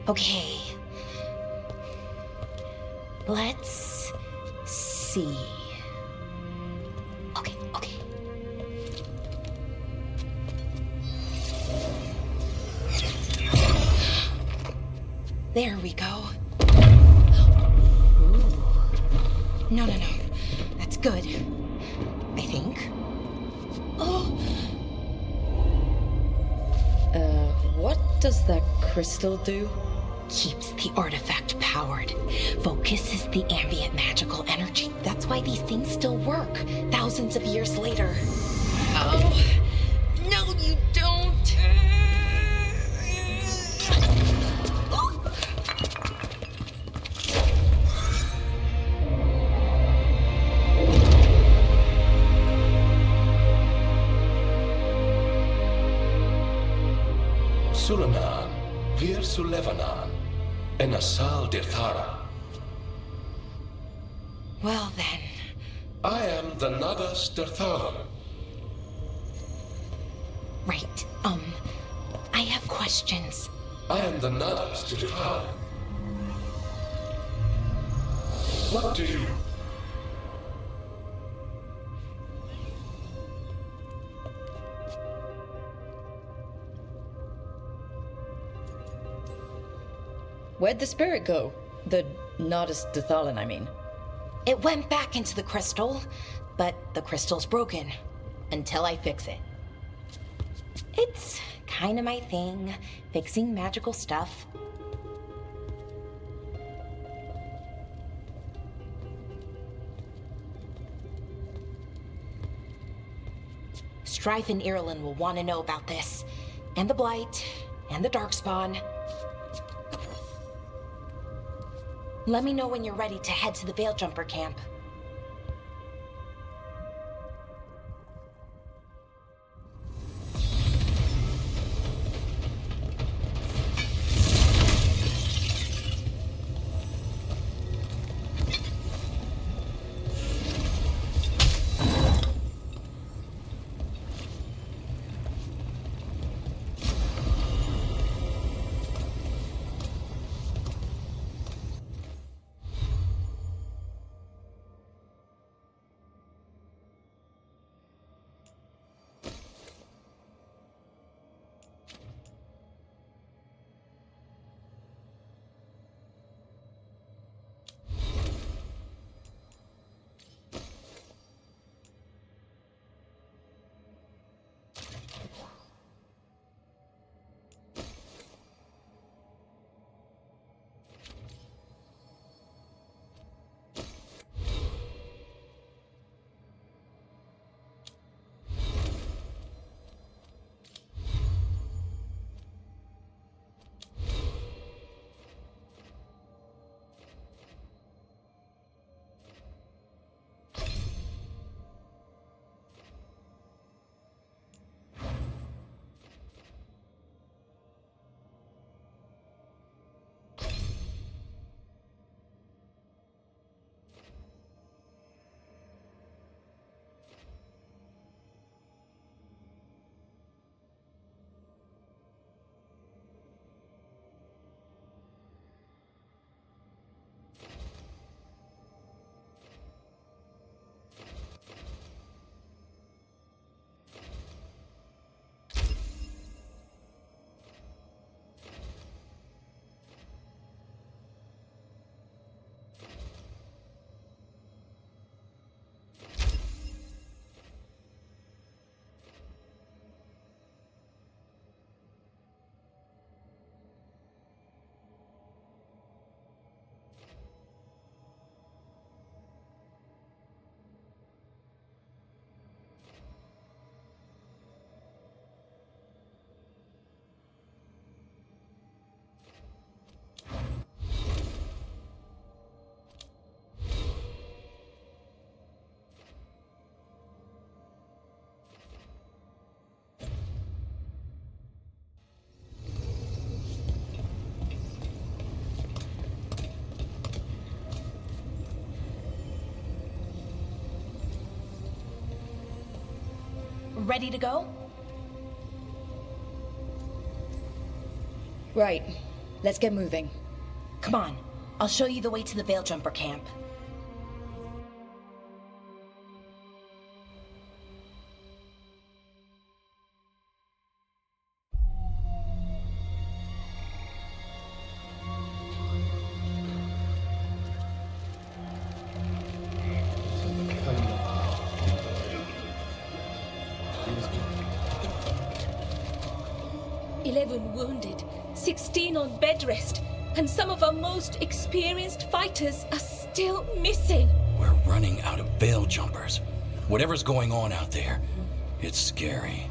Okay. Let's see. Okay. There we go. Ooh. No. That's good. I think. Oh! What does that crystal do? Keeps the artifact powered. Focuses the ambient magical energy. That's why these things still work, thousands of years later. Oh! No, you don't! Sulanan, Vir Sulevanan, and Asal Dirthara. Well then. I am the Nagas Dirthara. Right, I have questions. I am the Nagas Dirthara. What do you... Where'd the spirit go? The Nodus Dathalan, I mean. It went back into the crystal, but the crystal's broken. Until I fix it. It's kind of my thing, fixing magical stuff. Strife and Irulan will want to know about this. And the Blight, and the Darkspawn. Let me know when you're ready to head to the Veil Jumper camp. Ready to go? Right. Let's get moving. Come on, I'll show you the way to the Veil Jumper camp. Wounded, 16 on bed rest, and some of our most experienced fighters are still missing. We're running out of Veil Jumpers. Whatever's going on out there, it's scary.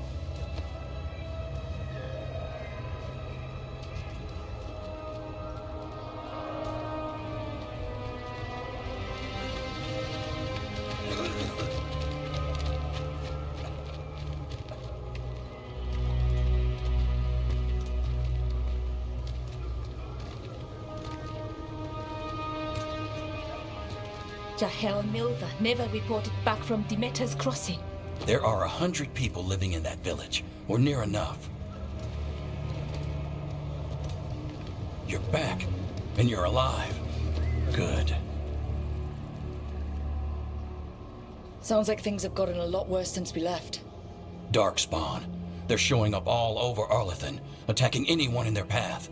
Jahel and Milva never reported back from Demeter's crossing. There are 100 people living in that village, or near enough. You're back, and you're alive. Good. Sounds like things have gotten a lot worse since we left. Darkspawn. They're showing up all over Arlethan, attacking anyone in their path.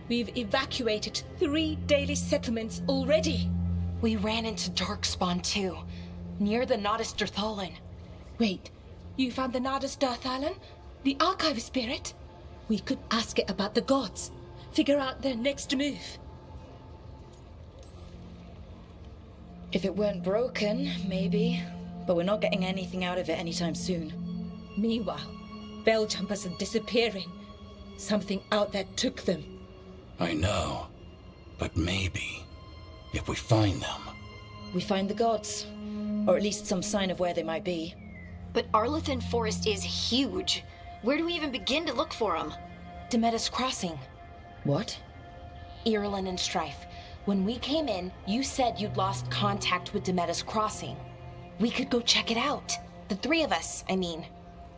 We've evacuated 3 daily settlements already. We ran into Darkspawn too, near the Nodus Dirthalan. Wait, you found the Nodus Dirthalan? The archive spirit? We could ask it about the gods. Figure out their next move. If it weren't broken, maybe. But we're not getting anything out of it anytime soon. Meanwhile, Veil Jumpers are disappearing. Something out there took them. I know. But maybe, if we find them... We find the gods. Or at least some sign of where they might be. But Arlethan Forest is huge. Where do we even begin to look for them? Demeter's Crossing. What? Irulan and Strife. When we came in, you said you'd lost contact with Demeter's Crossing. We could go check it out. The 3 of us, I mean.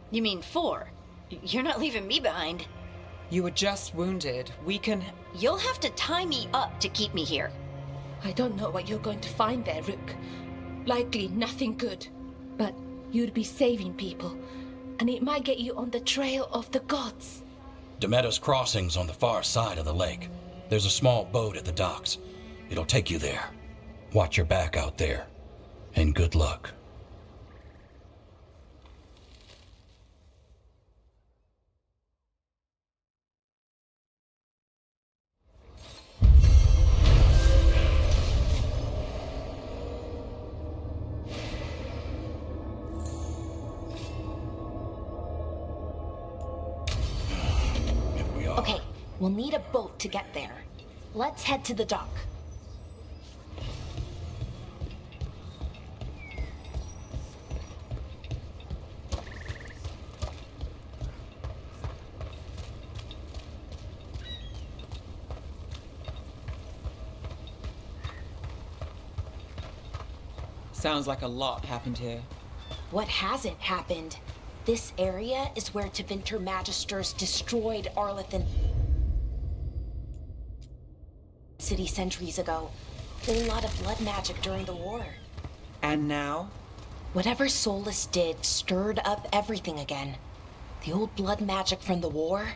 You mean 4? You're not leaving me behind. You were just wounded. We can... You'll have to tie me up to keep me here. I don't know what you're going to find there, Rook. Likely nothing good. But you'd be saving people, and it might get you on the trail of the gods. Demeter's Crossing's on the far side of the lake. There's a small boat at the docks. It'll take you there. Watch your back out there. And good luck. Okay, we'll need a boat to get there. Let's head to the dock. Sounds like a lot happened here. What hasn't happened? This area is where Tevinter Magisters destroyed Arlethan City centuries ago. A lot of blood magic during the war. And now? Whatever Solus did stirred up everything again. The old blood magic from the war,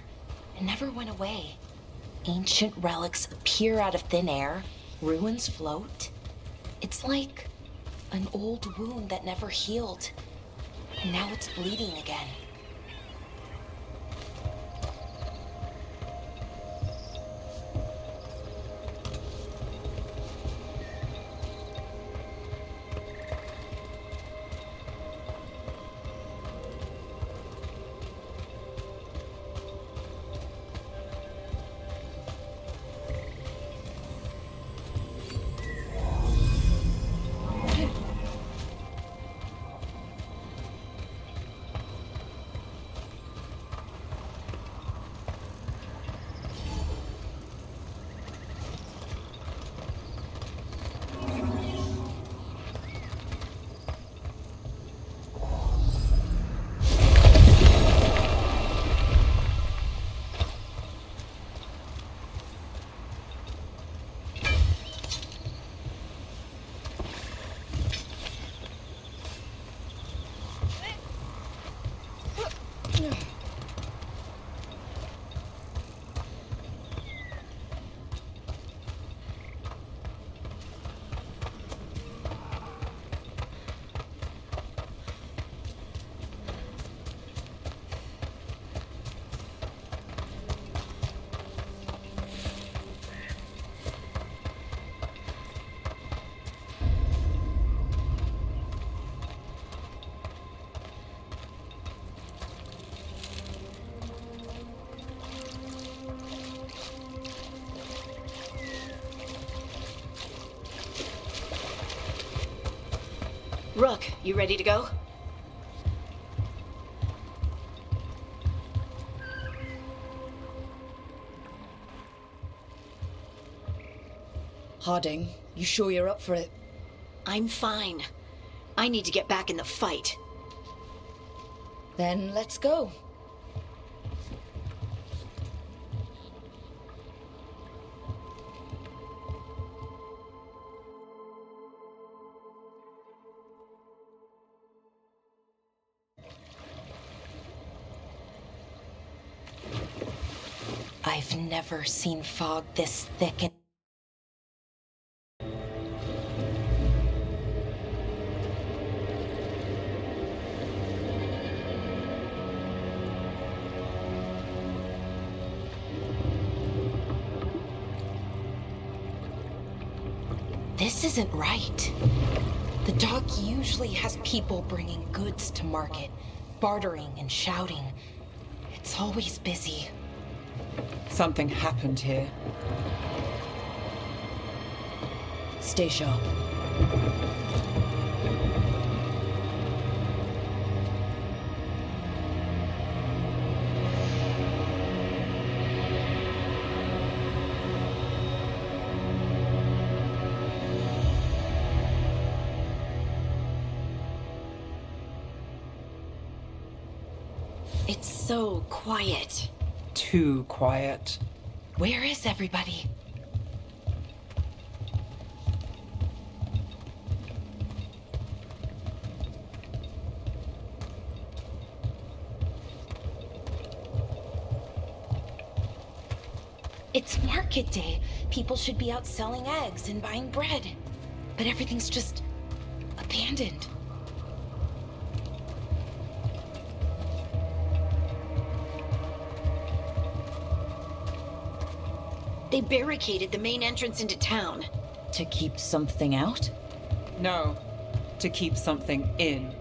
it never went away. Ancient relics appear out of thin air, ruins float. It's like an old wound that never healed. And now it's bleeding again. Rook, you ready to go? Harding, you sure you're up for it? I'm fine. I need to get back in the fight. Then let's go. I've never seen fog this thick and... This isn't right. The dock usually has people bringing goods to market, bartering and shouting. It's always busy. Something happened here. Stay sharp. It's so quiet. Too quiet. Where is everybody? It's market day. People should be out selling eggs and buying bread. But everything's just abandoned. They barricaded the main entrance into town. To keep something out? No, to keep something in.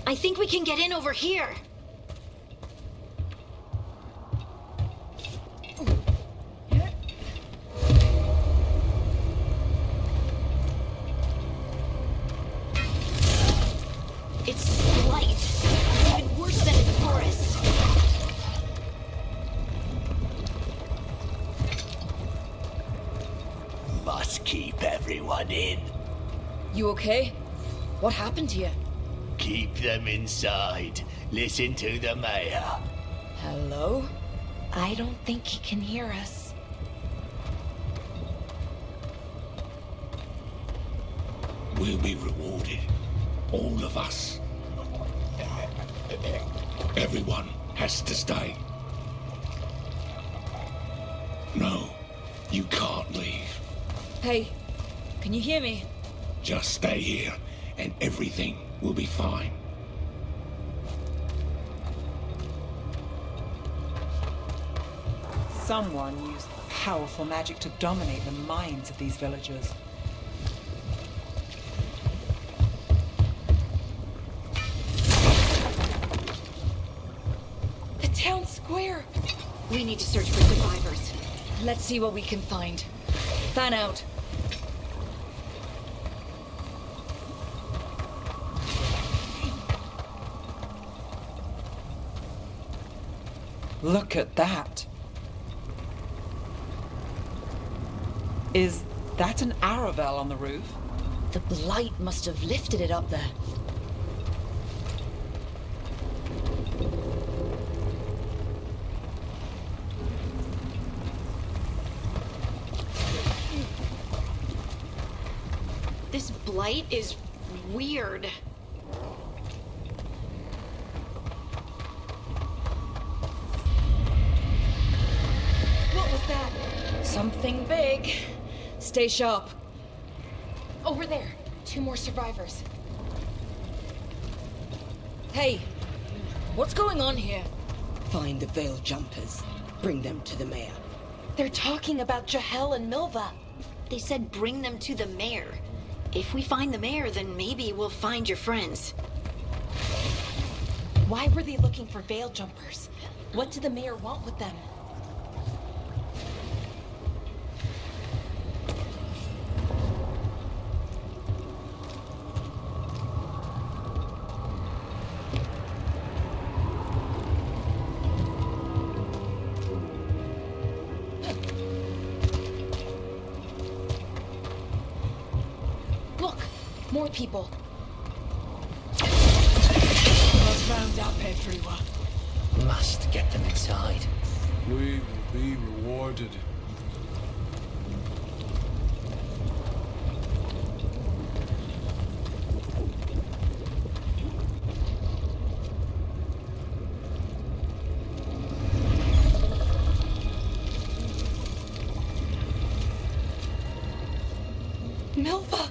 I think we can get in over here. It's blight. Even worse than in the forest. Must keep everyone in. You okay? What happened here? Keep them inside. Listen to the mayor. Hello? I don't think he can hear us. We'll be rewarded. All of us. Everyone has to stay. No, you can't leave. Hey, can you hear me? Just stay here and everything will be fine. Someone used powerful magic to dominate the minds of these villagers. The town square. We need to search for survivors. Let's see what we can find. Fan out. Look at that. Is that an Aravel on the roof? The blight must have lifted it up there. This blight is weird. What was that? Something big. Stay sharp. Over there. 2 more survivors. Hey, what's going on here? Find the veil jumpers. Bring them to the mayor. They're talking about Jahel and Milva. They said bring them to the mayor. If we find the mayor, then maybe we'll find your friends. Why were they looking for veil jumpers? What did the mayor want with them? Look, more people. Let's round up everyone. Must get them inside. We will be rewarded. Milva!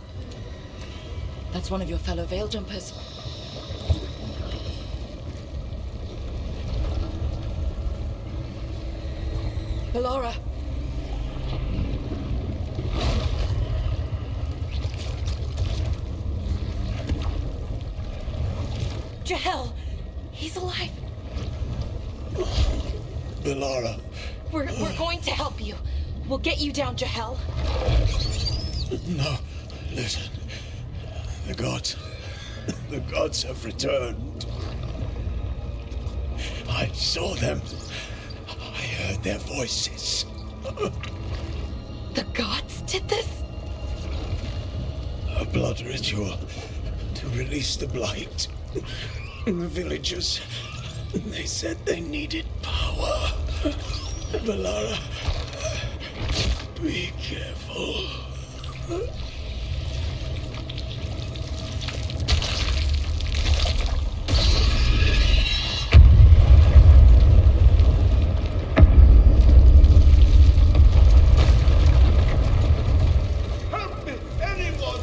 That's one of your fellow veil jumpers. Ballora. Jahel! He's alive! Ballora. We're going to help you. We'll get you down, Jahel. No, listen. The gods have returned. I saw them. I heard their voices. The gods did this? A blood ritual to release the blight. The villagers, they said they needed power. Ballora, be careful. Help me, anyone!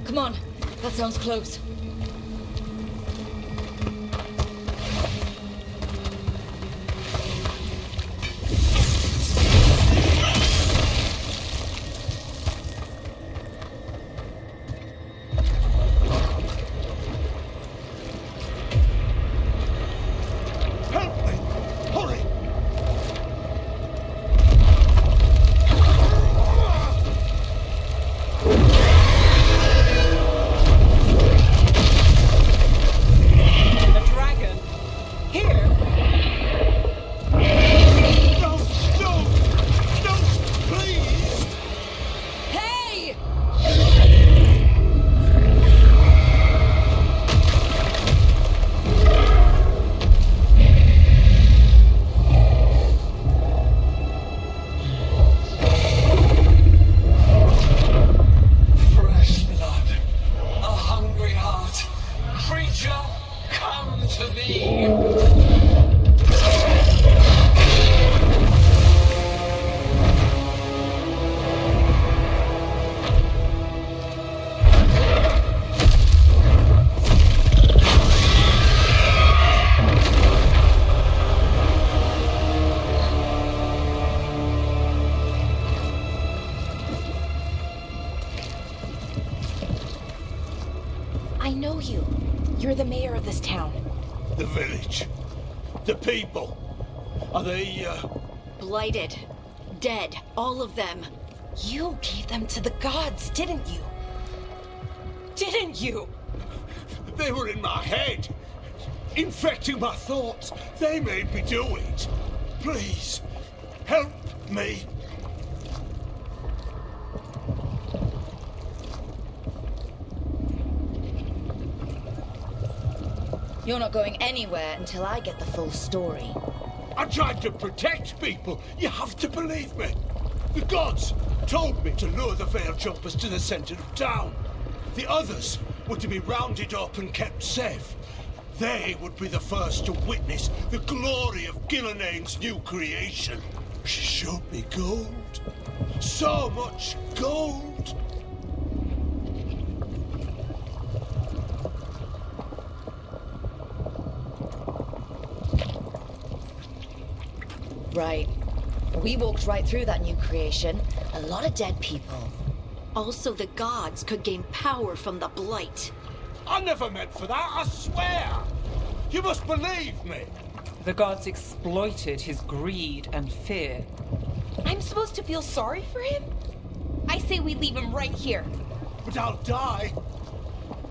Come on, that sounds close. Help me! Hurry! The dragon? Here? No! No! No! Please! Hey! Fresh blood, a hungry heart. Creature, come to me. I know you. You're the mayor of this town. The village. The people. Are they, Blighted. Dead. All of them. You gave them to the gods, didn't you? Didn't you? They were in my head. Infecting my thoughts. They made me do it. Please, help me. You're not going anywhere until I get the full story. I tried to protect people. You have to believe me. The gods told me to lure the veil jumpers to the center of town. The others were to be rounded up and kept safe. They would be the first to witness the glory of Gillenane's new creation. She showed me gold. So much gold. Right. We walked right through that new creation. A lot of dead people. Also, the gods could gain power from the blight. I never meant for that, I swear! You must believe me! The gods exploited his greed and fear. I'm supposed to feel sorry for him? I say we leave him right here. But I'll die.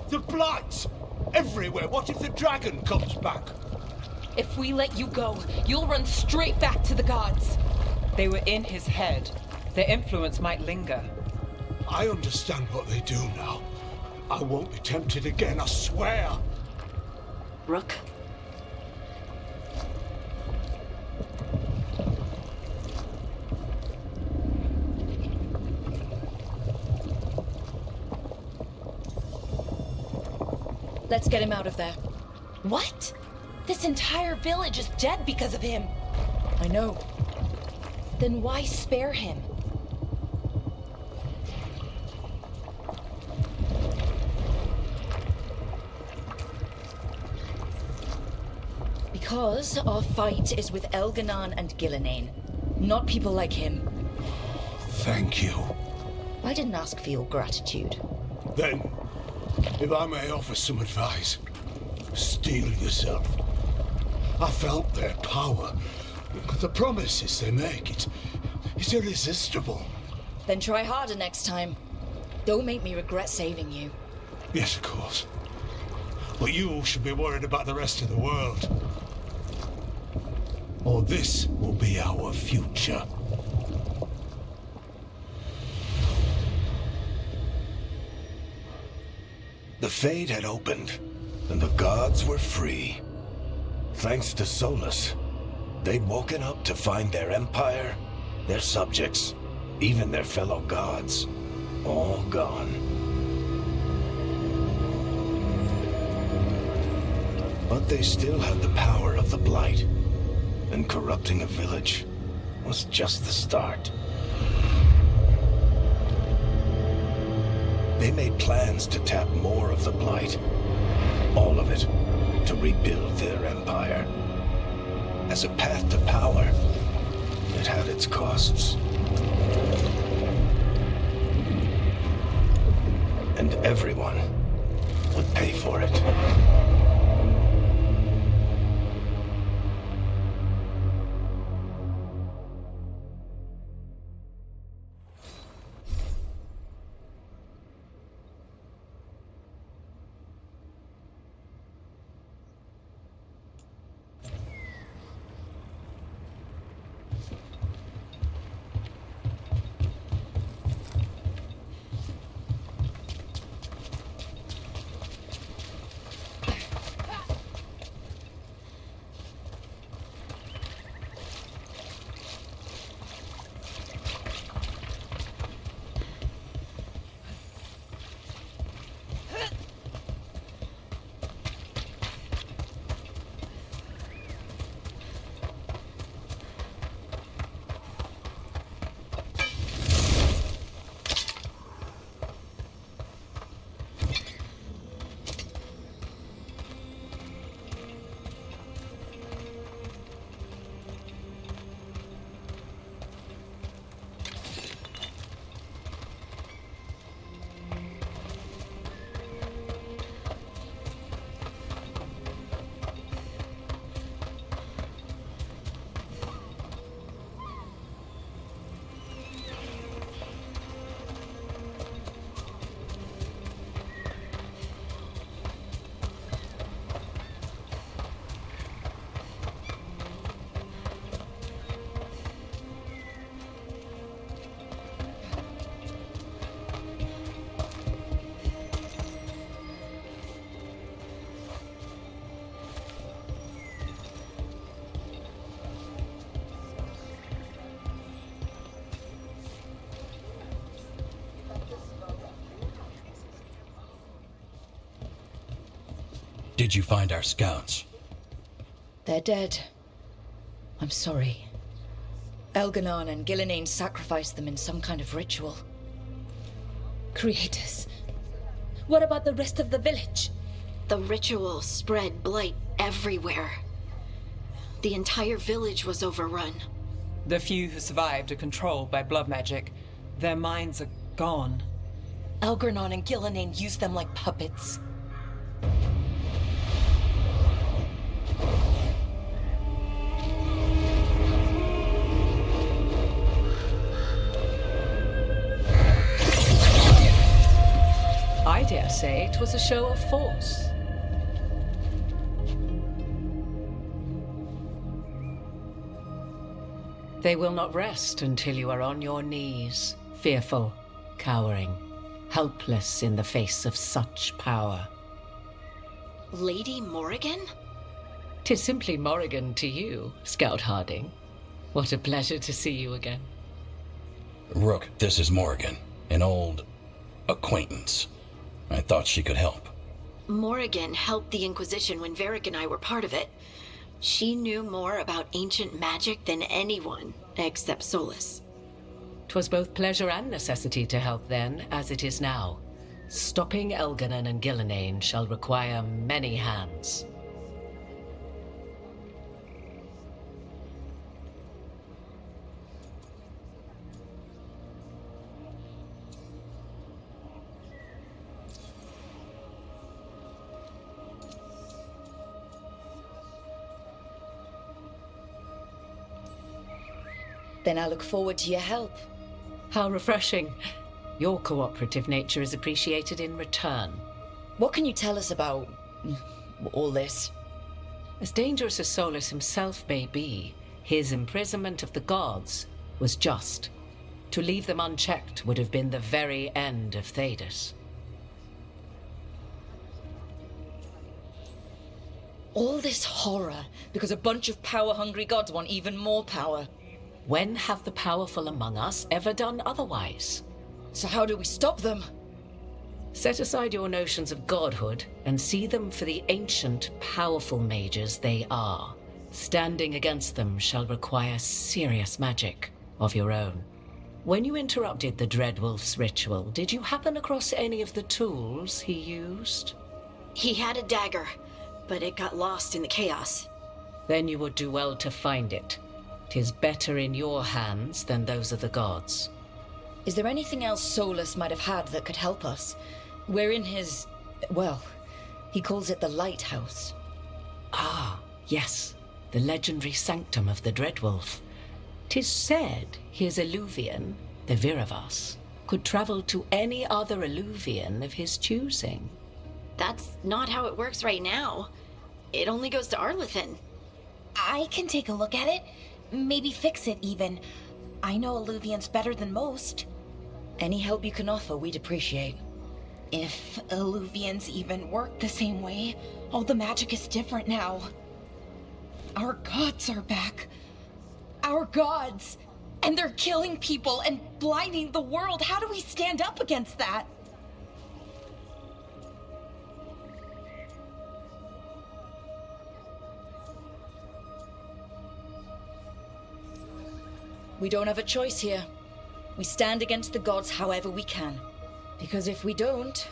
The blight! Everywhere. What if the dragon comes back? If we let you go, you'll run straight back to the gods. They were in his head. Their influence might linger. I understand what they do now. I won't be tempted again, I swear. Rook? Let's get him out of there. What? This entire village is dead because of him. I know. Then why spare him? Because our fight is with Elganon and Gillenane, not people like him. Thank you. I didn't ask for your gratitude. Then, if I may offer some advice, steel yourself. I felt their power. The promises they make, it's irresistible. Then try harder next time. Don't make me regret saving you. Yes, of course. But you should be worried about the rest of the world. Or this will be our future. The Fade had opened, and the gods were free. Thanks to Solus, they'd woken up to find their empire, their subjects, even their fellow gods, all gone. But they still had the power of the Blight, and corrupting a village was just the start. They made plans to tap more of the Blight, all of it, to rebuild their empire. As a path to power, it had its costs. And everyone would pay for it. Did you find our scouts? They're dead. I'm sorry. Elganon and Gillenane sacrificed them in some kind of ritual. Creators. What about the rest of the village? The ritual spread blight everywhere. The entire village was overrun. The few who survived are controlled by blood magic. Their minds are gone. Algernon and Gillenane used them like puppets. I dare say it was a show of force. They will not rest until you are on your knees, fearful, cowering, helpless in the face of such power. Lady Morrigan? 'Tis simply Morrigan to you, Scout Harding. What a pleasure to see you again. Rook, this is Morrigan, an old acquaintance. I thought she could help. Morrigan helped the Inquisition when Varric and I were part of it. She knew more about ancient magic than anyone, except Solus. 'Twas both pleasure and necessity to help then, as it is now. Stopping Elganon and Gillenane shall require many hands. Then I look forward to your help. How refreshing. Your cooperative nature is appreciated in return. What can you tell us about all this? As dangerous as Solus himself may be, his imprisonment of the gods was just. To leave them unchecked would have been the very end of Thedas. All this horror because a bunch of power-hungry gods want even more power. When have the powerful among us ever done otherwise? So how do we stop them? Set aside your notions of godhood and see them for the ancient, powerful mages they are. Standing against them shall require serious magic of your own. When you interrupted the Dreadwolf's ritual, did you happen across any of the tools he used? He had a dagger, but it got lost in the chaos. Then you would do well to find it. 'Tis better in your hands than those of the gods. Is there anything else Solus might have had that could help us? We're in his... well, he calls it the Lighthouse. Ah, yes, the legendary sanctum of the Dreadwolf. 'Tis said his Illuvian, the Viravas, could travel to any other Illuvian of his choosing. That's not how it works right now. It only goes to Arlethan. I can take a look at it. Maybe fix it, even. I know Illuvians better than most. Any help you can offer, we'd appreciate. If Illuvians even work the same way, all the magic is different now. Our gods are back. Our gods! And they're killing people and blinding the world. How do we stand up against that? We don't have a choice here. We stand against the gods however we can. Because if we don't,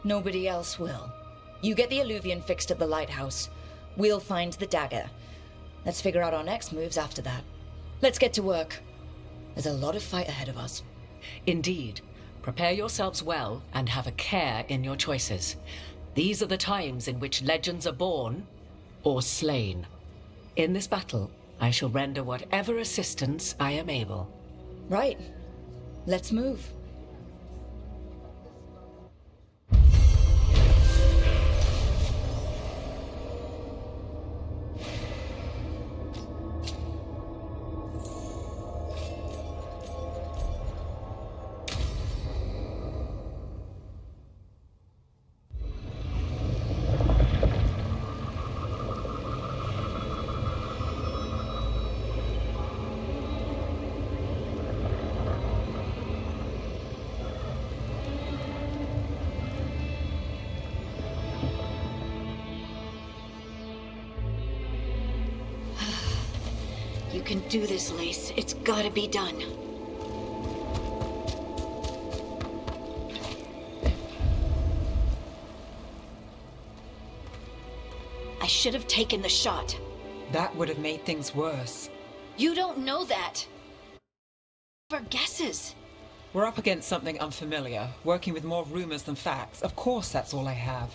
nobody else will. You get the Illuvian fixed at the lighthouse. We'll find the dagger. Let's figure out our next moves after that. Let's get to work. There's a lot of fight ahead of us. Indeed. Prepare yourselves well and have a care in your choices. These are the times in which legends are born or slain. In this battle, I shall render whatever assistance I am able. Right. Let's move. You can do this, Lace. It's gotta be done. I should have taken the shot. That would have made things worse. You don't know that. Our guesses. We're up against something unfamiliar, working with more rumors than facts. Of course, that's all I have.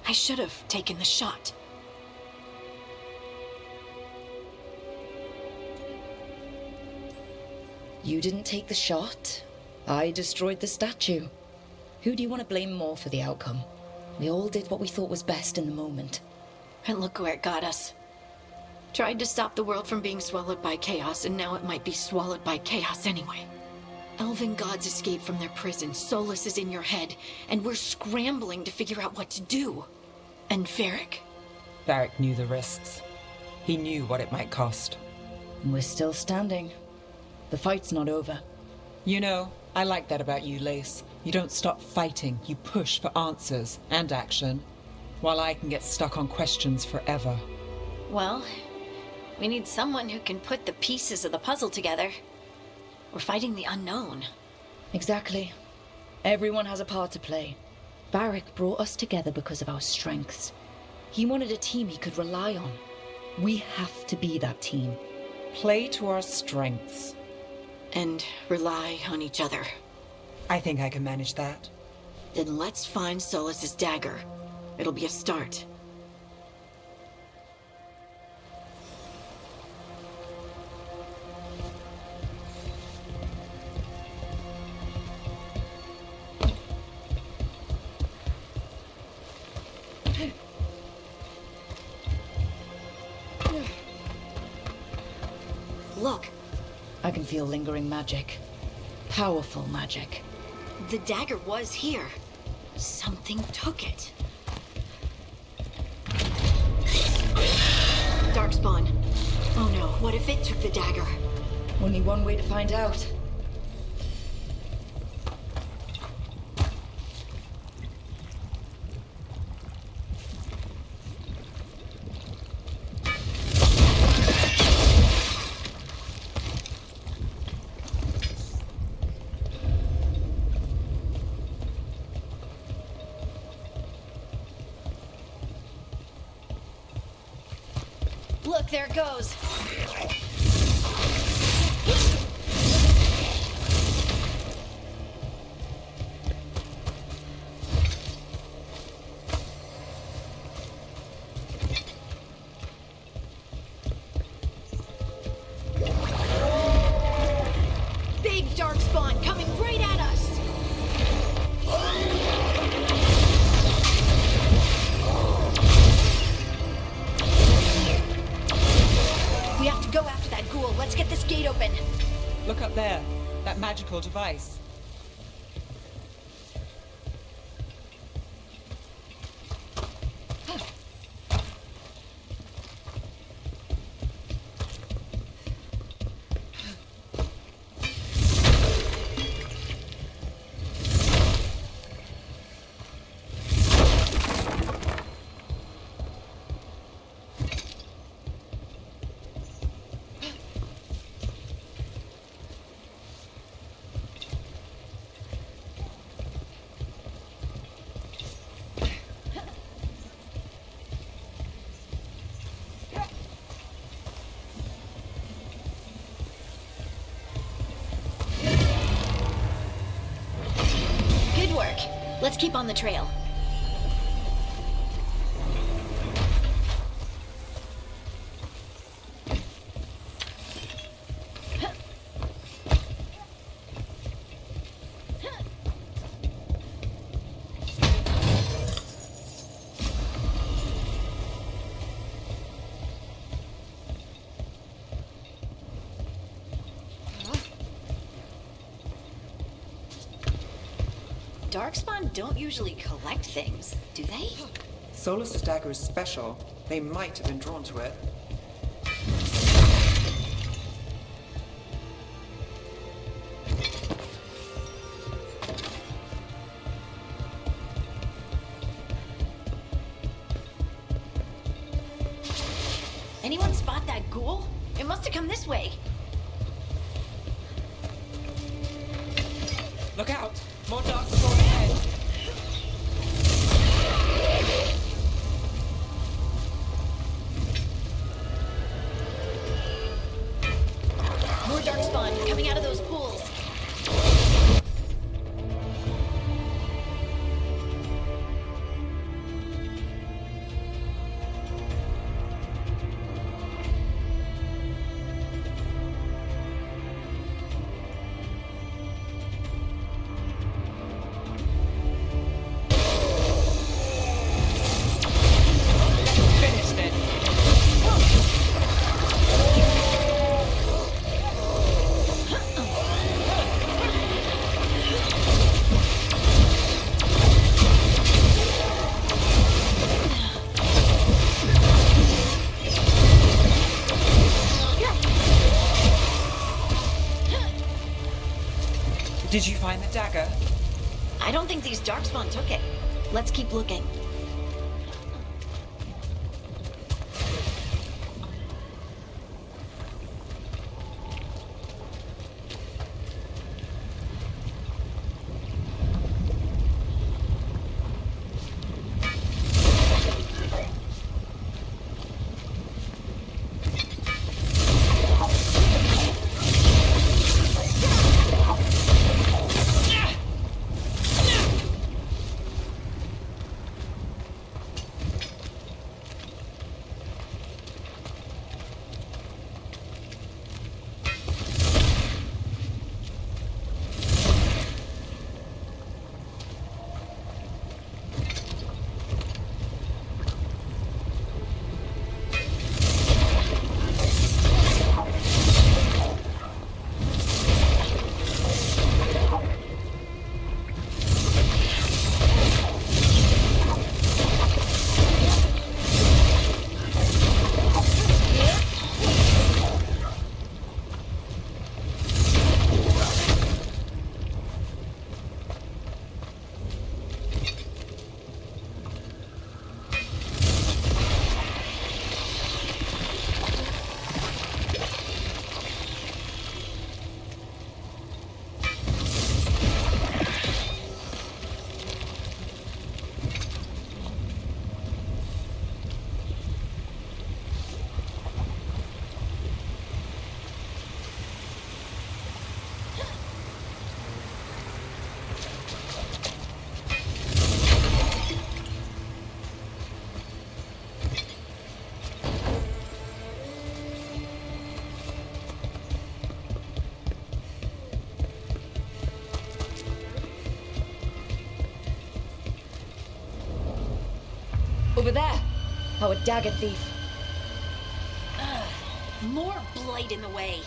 I should have taken the shot. You didn't take the shot. I destroyed the statue. Who do you want to blame more for the outcome? We all did what we thought was best in the moment. And look where it got us. Tried to stop the world from being swallowed by chaos, and now it might be swallowed by chaos anyway. Elven gods escaped from their prison, Solus is in your head, and we're scrambling to figure out what to do. And Varric? Varric knew the risks. He knew what it might cost. And we're still standing. The fight's not over. You know, I like that about you, Lace. You don't stop fighting, you push for answers and action, while I can get stuck on questions forever. Well, we need someone who can put the pieces of the puzzle together. We're fighting the unknown. Exactly. Everyone has a part to play. Varric brought us together because of our strengths. He wanted a team he could rely on. We have to be that team. Play to our strengths. And rely on each other. I think I can manage that. Then let's find Solus's dagger. It'll be a start. Look. I can feel lingering magic. Powerful magic. The dagger was here. Something took it. Darkspawn. Oh no, what if it took the dagger? Only one way to find out. Look, there it goes. Big darkspawn coming right at us. We have to go after that ghoul. Let's get this gate open. Look up there. That magical device. Good work. Let's keep on the trail. Darkspawn don't usually collect things, do they? Solus's dagger is special. They might have been drawn to it. Anyone spot that ghoul? It must have come this way. Look out! More darkspawn ahead! Did you find the dagger? I don't think these Darkspawn took it. Let's keep looking. Over there! Our dagger thief. More blight in the way.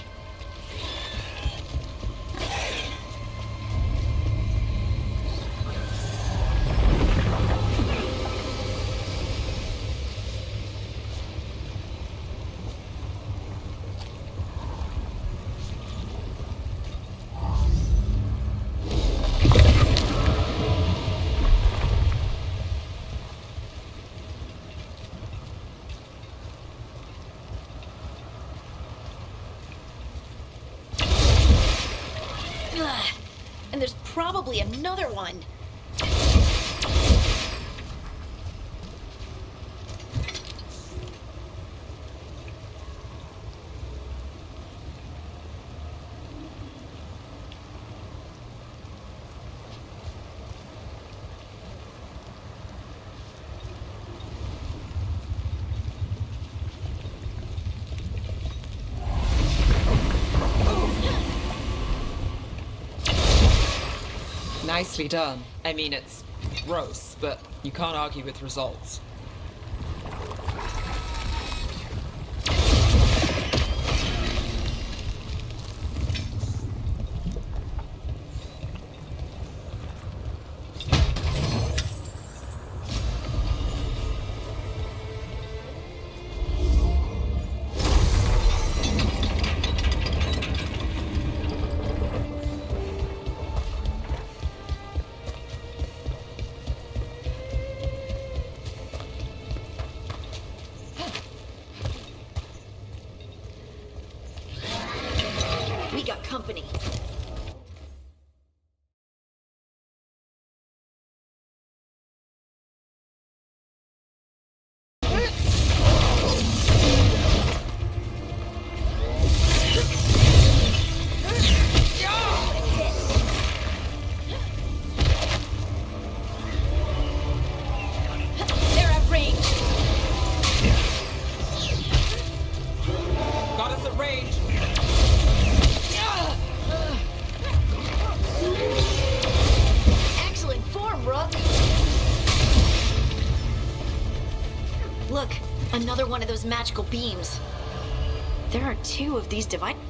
And there's probably another one. Nicely done. I mean, it's gross, but you can't argue with results. We got company. They're at range. Got us at range. Excellent form, Rook. Look, another one of those magical beams. There are two of these devices.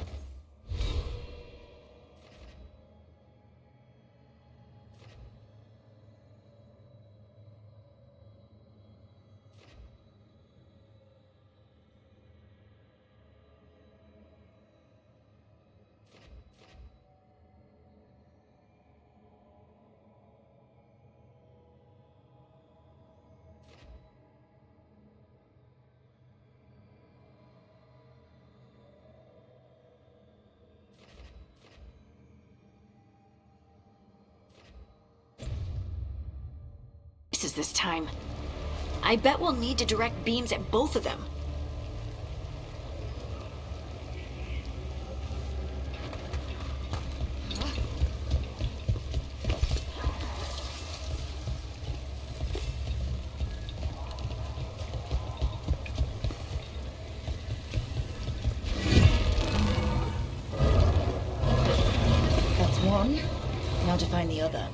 chances this time. I bet we'll need to direct beams at both of them. That's one. Now to find the other.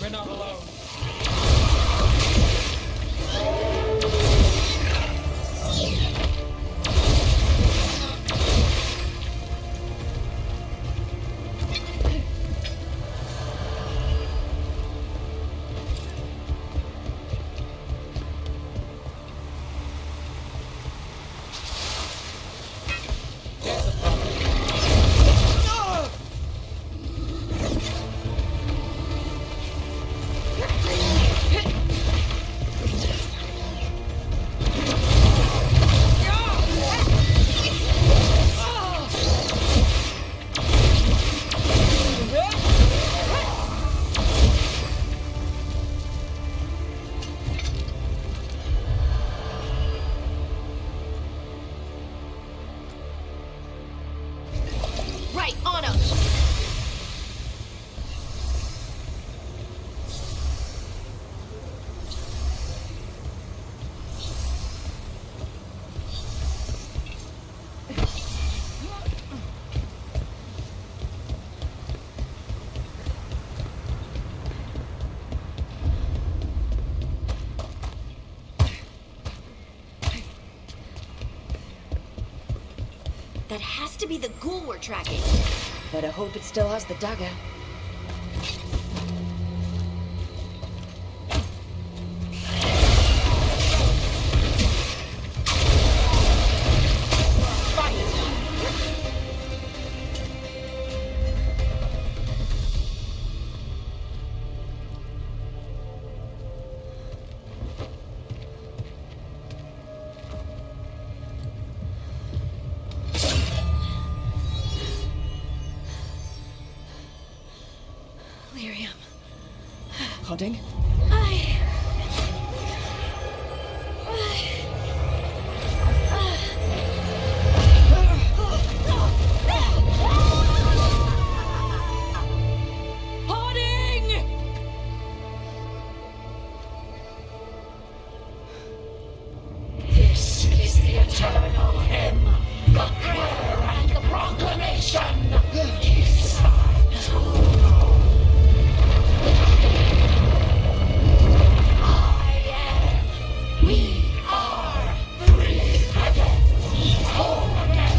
We're not alone. Right, on him! That has to be the ghoul we're tracking. Better hope it still has the dagger. Lyrium. Hodding? This is the eternal hymn, the prayer and the proclamation. It's time to go. We are free again. Whole again.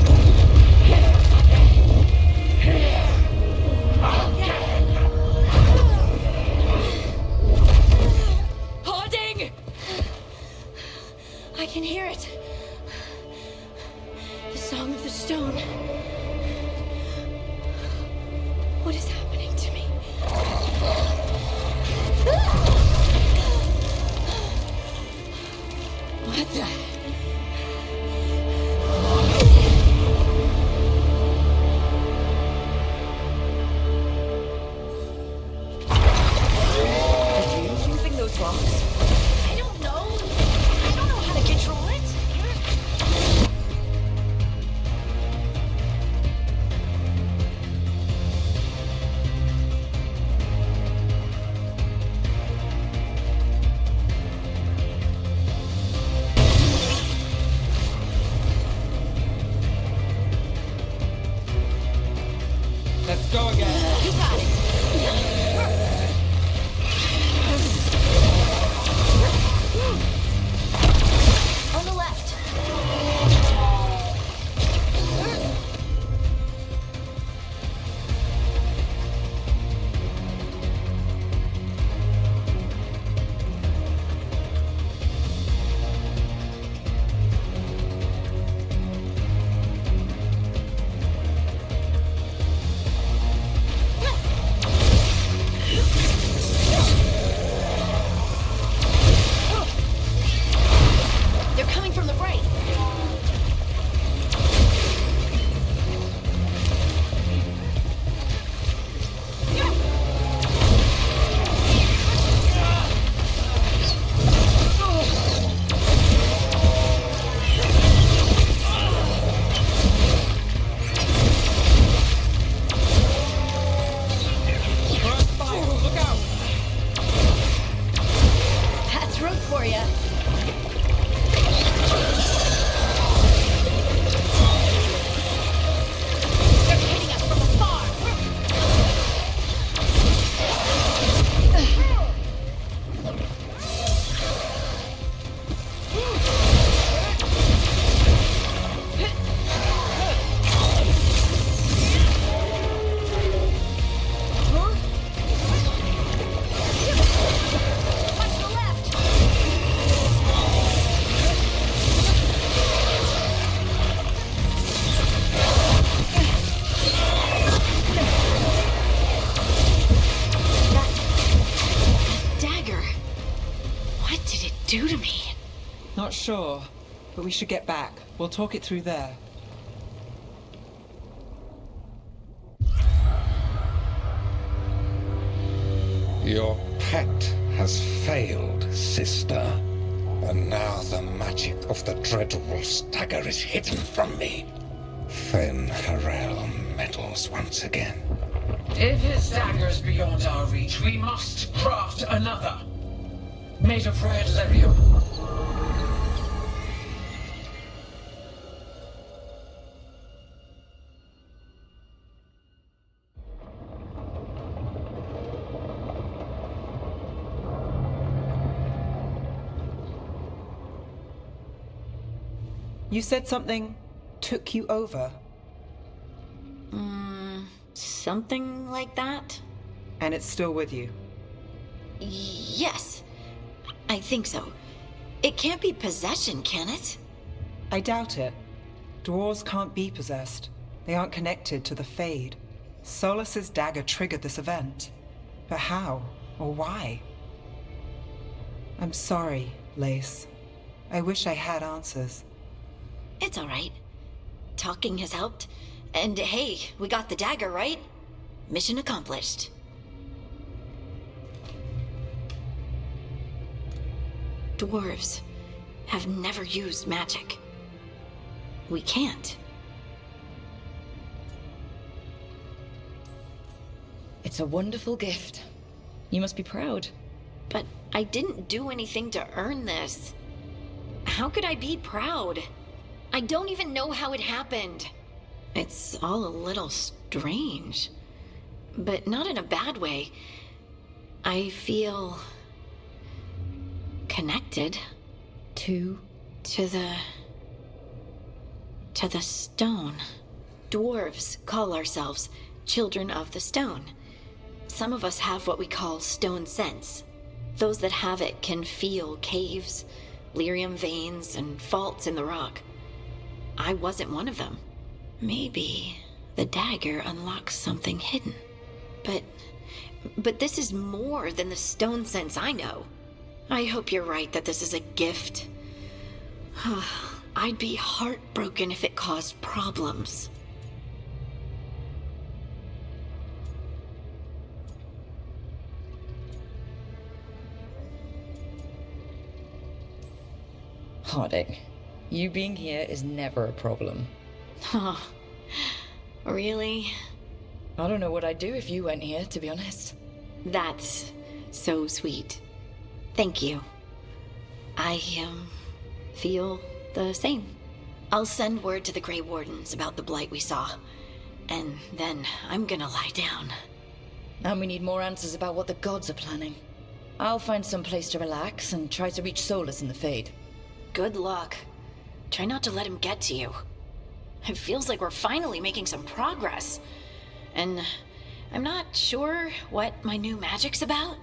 Here again. Here again. Hodding! can hear it. The song of the stone. What is happening to me? What the? Using those rocks? I don't know. I don't know how to control it. Let's go again. You got it. On the left. They're coming from the right. Look out! That's road for you. They're hitting us from afar. Watch the left. That dagger. What did it do to me? Not sure, but we should get back. We'll talk it through there. Your pact has failed, sister. And now the magic of the dreadful stagger is hidden from me. Fen Harel meddles once again. If his dagger's beyond our reach, we must craft another. Made of red lyrium. You said something took you over, Something like that? and it's still with you. Yes. I think so. It can't be possession, can it? I doubt it. Dwarves can't be possessed. They aren't connected to the Fade. Solus's dagger triggered this event. But how? Or why? I'm sorry, Lace. I wish I had answers. It's all right. Talking has helped. And hey, we got the dagger, right? Mission accomplished. Dwarves have never used magic. We can't. It's a wonderful gift. You must be proud. But I didn't do anything to earn this. How could I be proud? I don't even know how it happened. It's all a little strange. But not in a bad way. I feel connected To to the stone. Dwarves call ourselves children of the stone. Some of us have what we call stone sense. Those that have it can feel caves, lyrium veins and faults in the rock. I wasn't one of them. Maybe the dagger unlocks something hidden. But this is more than the stone sense I know. I hope you're right that this is a gift. I'd be heartbroken if it caused problems. Harding, you being here is never a problem. Huh. Really? I don't know what I'd do if you went here, to be honest. That's so sweet. Thank you. I, feel the same. I'll send word to the Grey Wardens about the blight we saw. And then I'm gonna lie down. And we need more answers about what the gods are planning. I'll find some place to relax and try to reach Solus in the Fade. Good luck. Try not to let him get to you. It feels like we're finally making some progress. And I'm not sure what my new magic's about,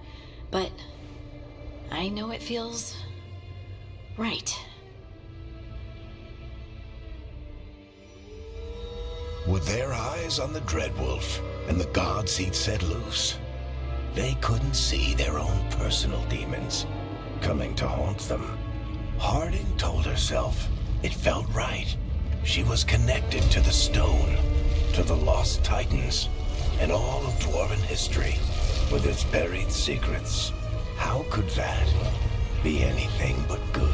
but I know it feels right. With their eyes on the Dreadwolf and the gods he'd set loose, they couldn't see their own personal demons coming to haunt them. Harding told herself it felt right. She was connected to the stone, to the lost titans, and all of Dwarven history, with its buried secrets. How could that be anything but good?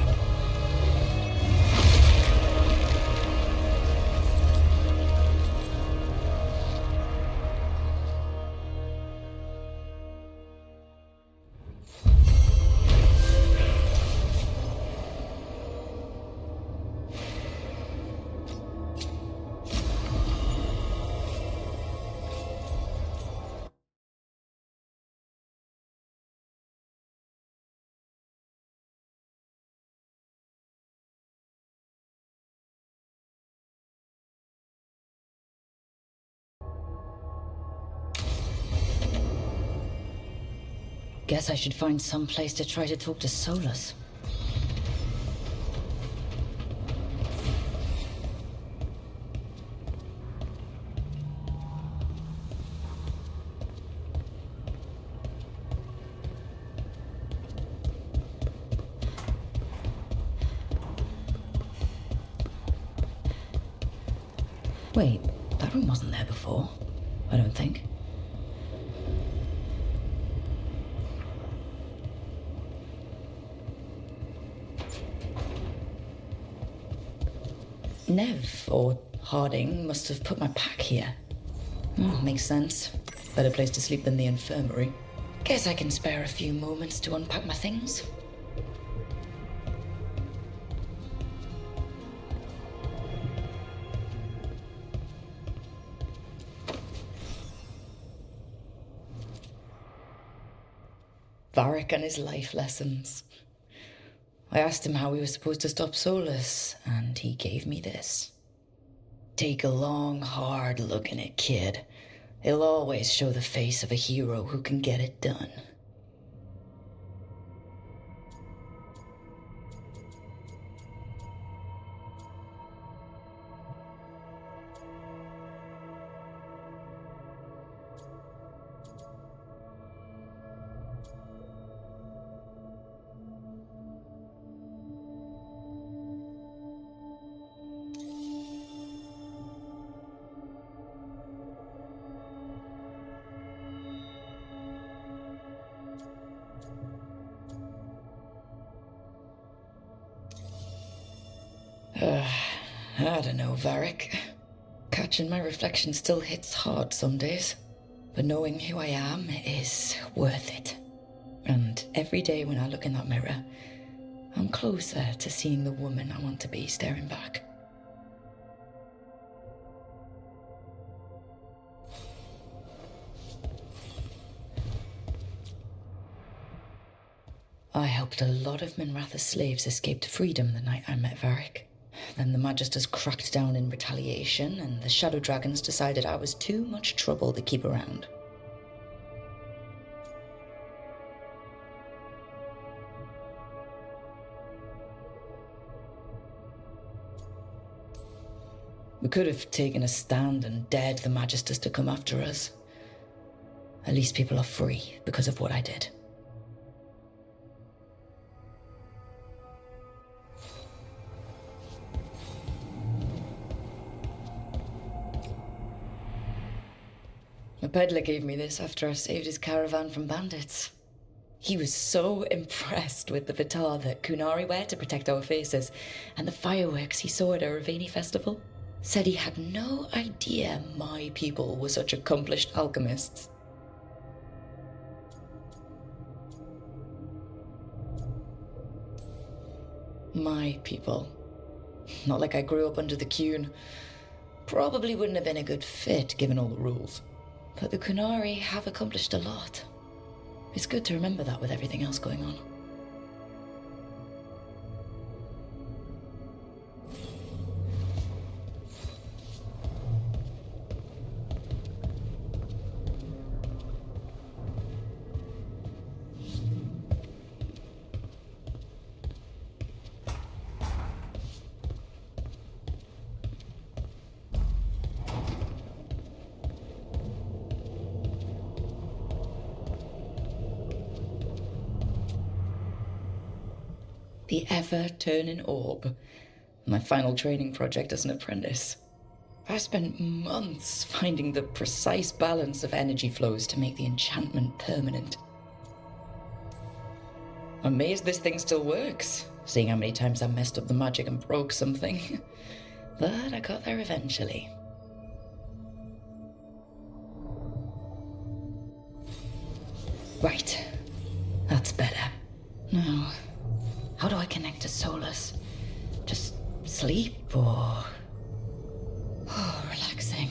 Guess I should find some place to try to talk to Solus. Wait, that room wasn't there before, I don't think. Nev, or Harding, must have put my pack here. Makes sense. Better place to sleep than the infirmary. Guess I can spare a few moments to unpack my things. Varric and his life lessons. I asked him how we were supposed to stop Solus, and he gave me this. Take a long, hard look in it, kid. It'll always show the face of a hero who can get it done. I don't know, Varric. Catching my reflection still hits hard some days. But knowing who I am is worth it. And every day when I look in that mirror, I'm closer to seeing the woman I want to be staring back. I helped a lot of Minratha's slaves escape to freedom the night I met Varric. Then the Magisters cracked down in retaliation, and the Shadow Dragons decided I was too much trouble to keep around. We could have taken a stand and dared the Magisters to come after us. At least people are free because of what I did. A peddler gave me this after I saved his caravan from bandits. He was so impressed with the vitar that Kunari wear to protect our faces and the fireworks he saw at our Ravani festival. Said he had no idea my people were such accomplished alchemists. My people. Not like I grew up under the Kun. Probably wouldn't have been a good fit given all the rules. But the Kunari have accomplished a lot. It's good to remember that with everything else going on. The ever-turning orb. My final training project as an apprentice. I spent months finding the precise balance of energy flows to make the enchantment permanent. I'm amazed this thing still works, seeing how many times I messed up the magic and broke something. But I got there eventually. Right. That's better. Now, how do I connect to Solus? Just sleep or... Oh, relaxing.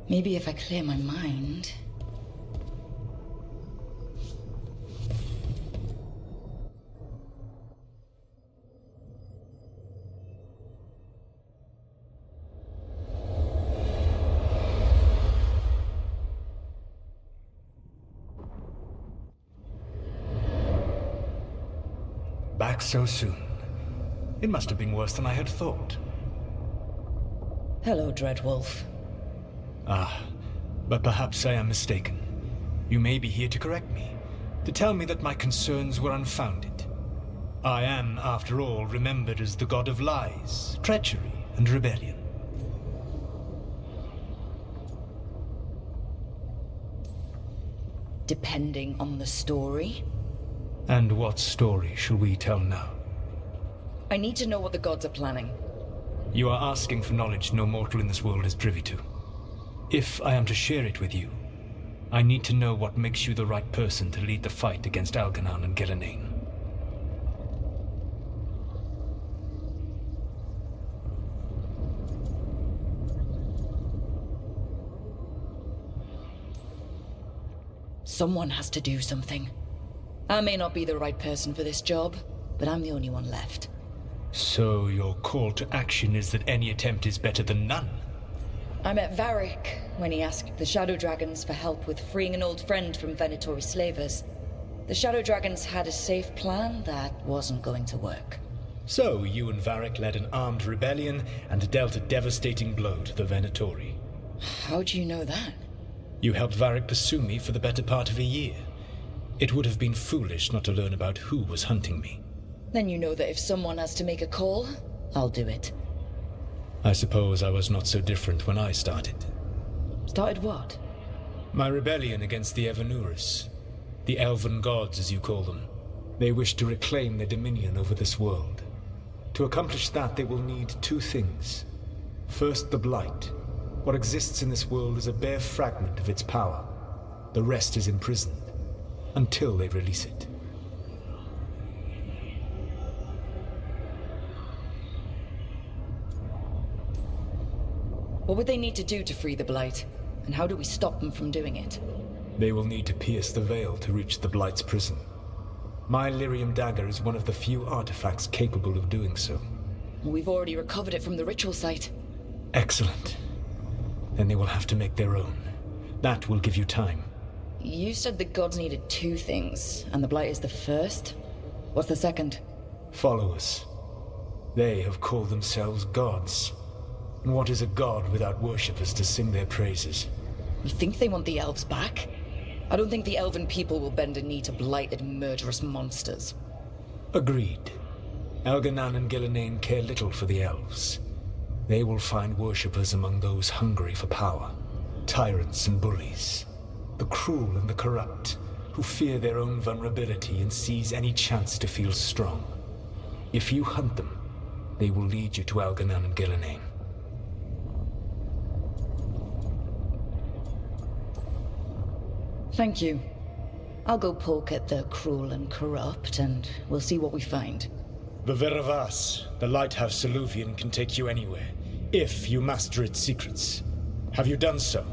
Maybe if I clear my mind... Back so soon. It must have been worse than I had thought. Hello, Dreadwolf. But perhaps I am mistaken. You may be here to correct me, to tell me that my concerns were unfounded. I am, after all, remembered as the god of lies, treachery, and rebellion. Depending on the story. And what story shall we tell now? I need to know what the gods are planning. You are asking for knowledge no mortal in this world is privy to. If I am to share it with you, I need to know what makes you the right person to lead the fight against Algernon and Gelanane. Someone has to do something. I may not be the right person for this job, but I'm the only one left. So your call to action is that any attempt is better than none? I met Varric when he asked the Shadow Dragons for help with freeing an old friend from Venatori slavers. The Shadow Dragons had a safe plan that wasn't going to work. So you and Varric led an armed rebellion and dealt a devastating blow to the Venatori. How do you know that? You helped Varric pursue me for the better part of a year. It would have been foolish not to learn about who was hunting me. Then you know that if someone has to make a call, I'll do it. I suppose I was not so different when I started. Started what? My rebellion against the Evanuris. The elven gods, as you call them. They wish to reclaim their dominion over this world. To accomplish that, they will need two things. First, the Blight. What exists in this world is a bare fragment of its power. The rest is imprisoned. Until they release it. What would they need to do to free the Blight? And how do we stop them from doing it? They will need to pierce the veil to reach the Blight's prison. My Lyrium dagger is one of the few artifacts capable of doing so. We've already recovered it from the ritual site. Excellent. Then they will have to make their own. That will give you time. You said the gods needed two things, and the Blight is the first? What's the second? Followers. They have called themselves gods. And what is a god without worshippers to sing their praises? You think they want the elves back? I don't think the elven people will bend a knee to blighted, murderous monsters. Agreed. Elganan and Gillenane care little for the elves. They will find worshippers among those hungry for power. Tyrants and bullies. The cruel and the corrupt, who fear their own vulnerability and seize any chance to feel strong. If you hunt them, they will lead you to Elganan and Gillenane. Thank you. I'll go poke at the cruel and corrupt, and we'll see what we find. The Veravas, the lighthouse Soluvian, can take you anywhere, if you master its secrets. Have you done so?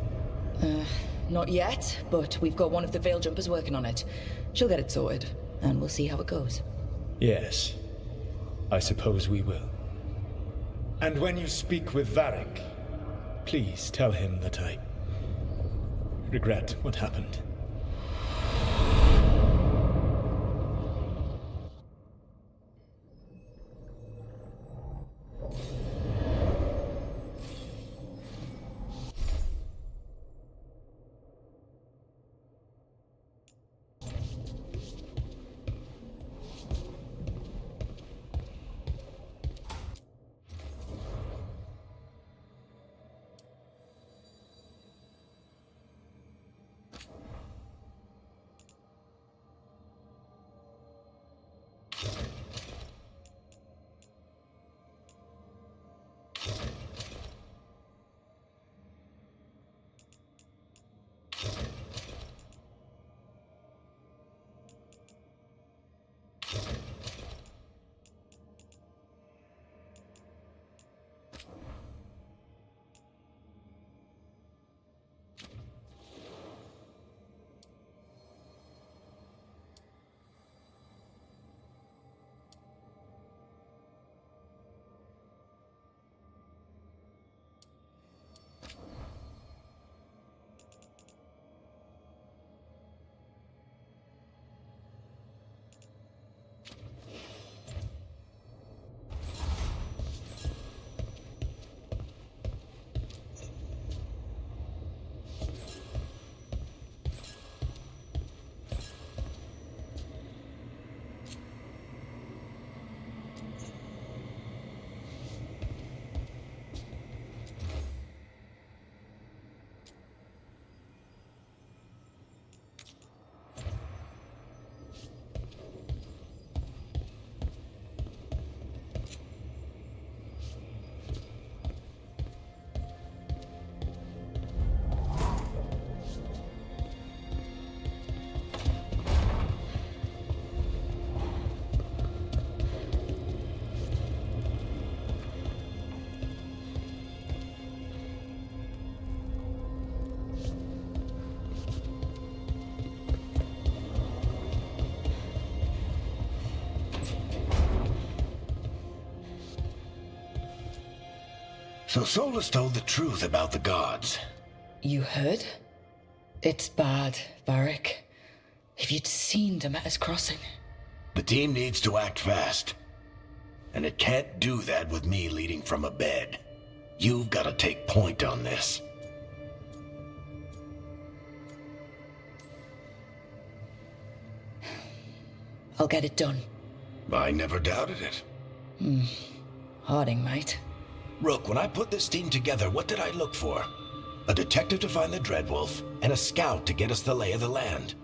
Not yet, but we've got one of the Veil Jumpers working on it. She'll get it sorted, and we'll see how it goes. Yes. I suppose we will. And when you speak with Varric, please tell him that I regret what happened. So Solus told the truth about the gods. You heard? It's bad, Varric. If you'd seen Demeter's crossing. The team needs to act fast. And it can't do that with me leading from a bed. You've got to take point on this. I'll get it done. I never doubted it. Harding, mate. Rook, when I put this team together, what did I look for? A detective to find the Dreadwolf, and a scout to get us the lay of the land.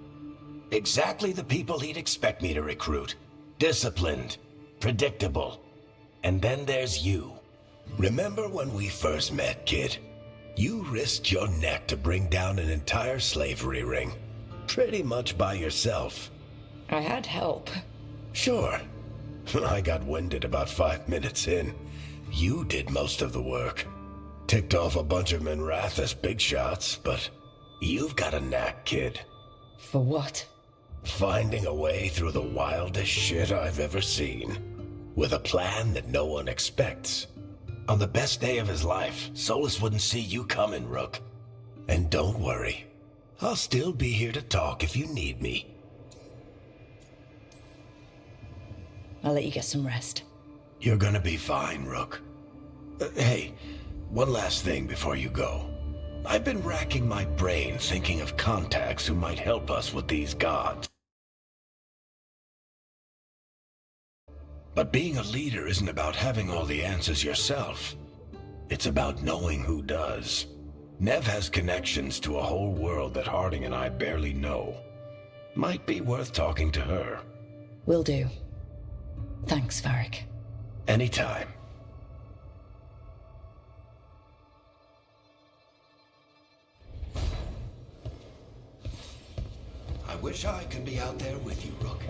Exactly the people he'd expect me to recruit. Disciplined, predictable. And then there's you. Remember when we first met, kid? You risked your neck to bring down an entire slavery ring. Pretty much by yourself. I had help. Sure. I got winded about 5 minutes in. You did most of the work. Ticked off a bunch of Minrathous big shots, but you've got a knack, kid. For what? Finding a way through the wildest shit I've ever seen. With a plan that no one expects. On the best day of his life, Solus wouldn't see you coming, Rook. And don't worry. I'll still be here to talk if you need me. I'll let you get some rest. You're gonna be fine, Rook. Hey, One last thing before you go. I've been racking my brain thinking of contacts who might help us with these gods. But being a leader isn't about having all the answers yourself. It's about knowing who does. Nev has connections to a whole world that Harding and I barely know. Might be worth talking to her. Will do. Thanks, Varric. Anytime. I wish I could be out there with you, Rook.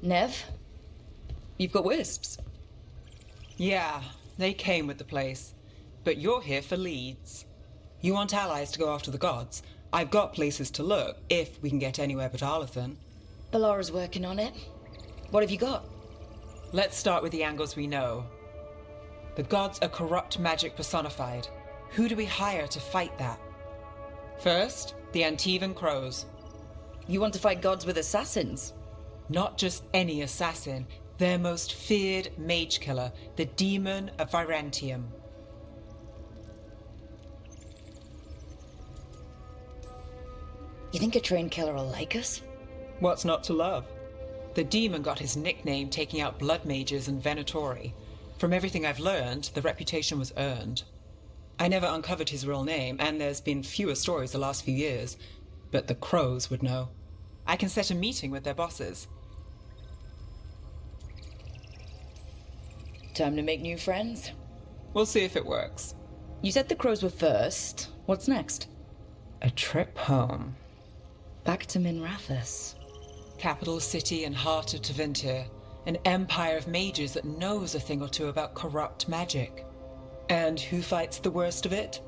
Nev? You've got wisps. Yeah, they came with the place. But you're here for leads. You want allies to go after the gods? I've got places to look, if we can get anywhere but Arlathan. Balara's working on it. What have you got? Let's start with the angles we know. The gods are corrupt magic personified. Who do we hire to fight that? First, the Antivan Crows. You want to fight gods with assassins? Not just any assassin, their most feared mage killer, the Demon of Virantium. You think a trained killer will like us? What's not to love? The demon got his nickname taking out blood mages and Venatori. From everything I've learned, the reputation was earned. I never uncovered his real name, and there's been fewer stories the last few years, but the Crows would know. I can set a meeting with their bosses. Time to make new friends? We'll see if it works. You said the Crows were first. What's next? A trip home. Back to Minrathous. Capital city and heart of Tevinter. An empire of mages that knows a thing or two about corrupt magic. And who fights the worst of it?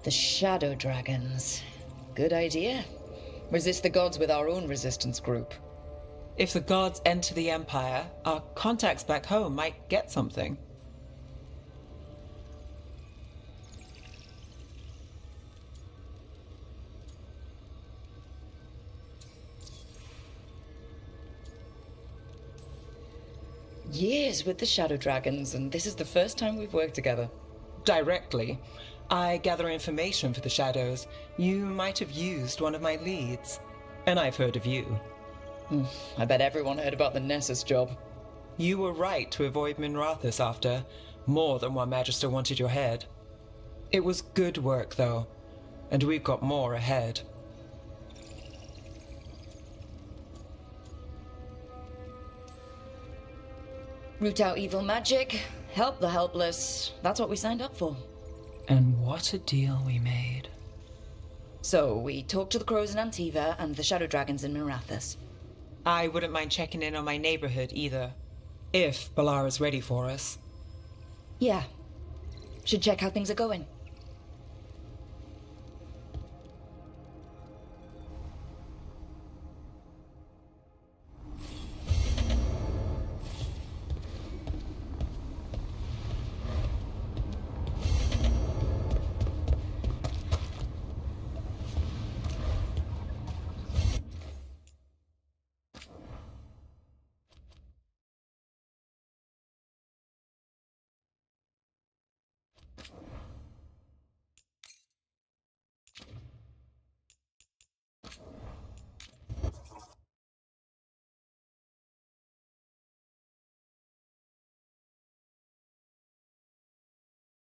The Shadow Dragons. Good idea. Resist the gods with our own resistance group. If the gods enter the Empire, our contacts back home might get something. Years with the Shadow Dragons, and this is the first time we've worked together. Directly. I gather information for the Shadows. You might have used one of my leads. And I've heard of you. I bet everyone heard about the Nessus job. You were right to avoid Minrathous after. More than one Magister wanted your head. It was good work, though. And we've got more ahead. Root out evil magic, help the helpless. That's what we signed up for. And what a deal we made. So, we talked to the Crows in Antiva and the Shadow Dragons in Minrathous. I wouldn't mind checking in on my neighborhood either. If Balara's ready for us. Yeah. Should check how things are going.